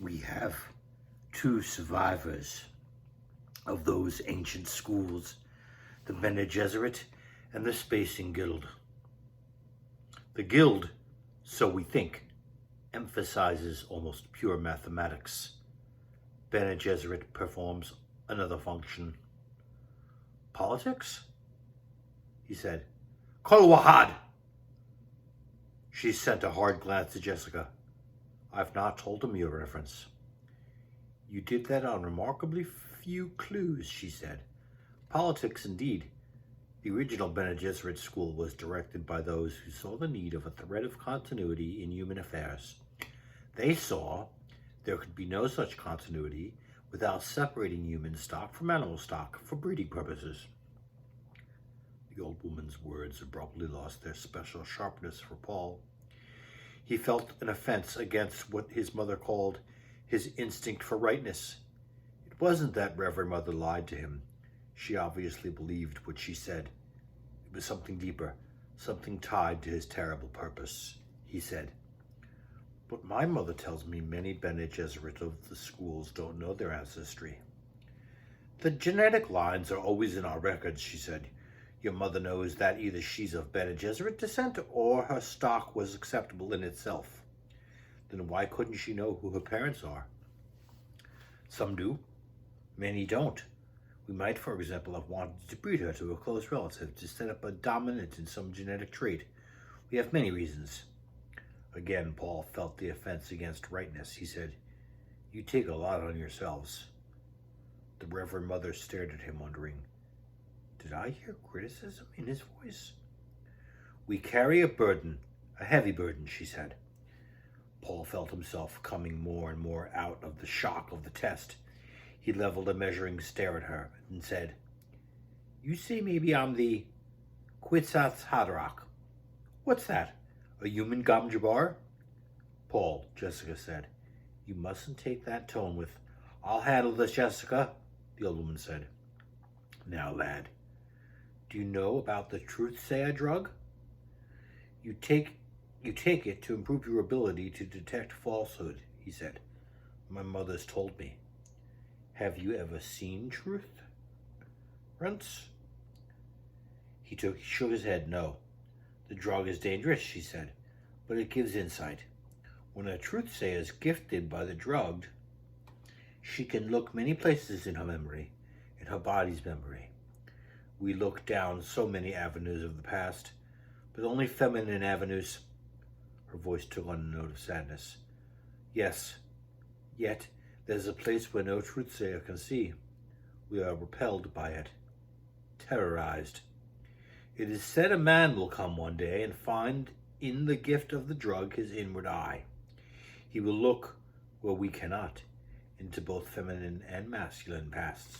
We have two survivors of those ancient schools, the Bene Geserit and the Spacing Guild. The Guild, so we think, emphasizes almost pure mathematics. Bene Gesserit performs another function. Politics? He said. Kol Wahad! She sent a hard glance to Jessica. I've not told him your reference. You did that on remarkably few clues, she said. Politics, indeed. The original Bene Gesserit school was directed by those who saw the need of a thread of continuity in human affairs. They saw there could be no such continuity without separating human stock from animal stock for breeding purposes. The old woman's words abruptly lost their special sharpness for Paul. He felt an offense against what his mother called his instinct for rightness. It wasn't that Reverend Mother lied to him. She obviously believed what she said. It was something deeper, something tied to his terrible purpose. He said, But my mother tells me many Bene Gesserit of the schools don't know their ancestry. The genetic lines are always in our records, she said. Your mother knows that either she's of Bene Gesserit descent or her stock was acceptable in itself. Then why couldn't she know who her parents are? Some do. Many don't. We might, for example, have wanted to breed her to a close relative to set up a dominant in some genetic trait. We have many reasons. Again, Paul felt the offense against rightness. He said, You take a lot on yourselves. The Reverend Mother stared at him, wondering, Did I hear criticism in his voice? We carry a burden, a heavy burden, she said. Paul felt himself coming more and more out of the shock of the test. He leveled a measuring stare at her and said, You say maybe I'm the Kwisatz Haderach. What's that? A human Gom Jabbar? Paul, Jessica said, You mustn't take that tone with, I'll handle this, Jessica, the old woman said. Now, lad, do you know about the Truthsayer drug? You take it to improve your ability to detect falsehood, he said. My mother's told me. Have you ever seen truth, Rents? He shook his head. No. The drug is dangerous, she said, but it gives insight. When a truthsayer is gifted by the drug, she can look many places in her memory, in her body's memory. We look down so many avenues of the past, but only feminine avenues. Her voice took on a note of sadness. Yes, yet there's a place where no truthsayer can see. We are repelled by it, terrorized. It is said a man will come one day and find in the gift of the drug his inward eye. He will look where we cannot, into both feminine and masculine pasts.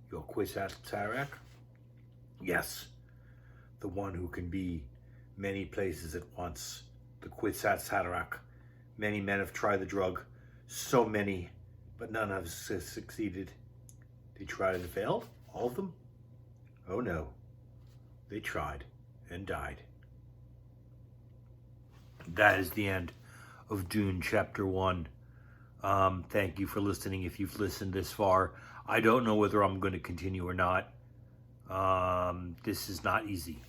Your Kwisatz Haderach? Yes, the one who can be many places at once. The Kwisatz Haderach. Many men have tried the drug, so many, but none have succeeded. They tried and failed? All of them? Oh no. They tried and died. That is the end of Dune Chapter 1. Thank you for listening if you've listened this far. I don't know whether I'm going to continue or not. This is not easy.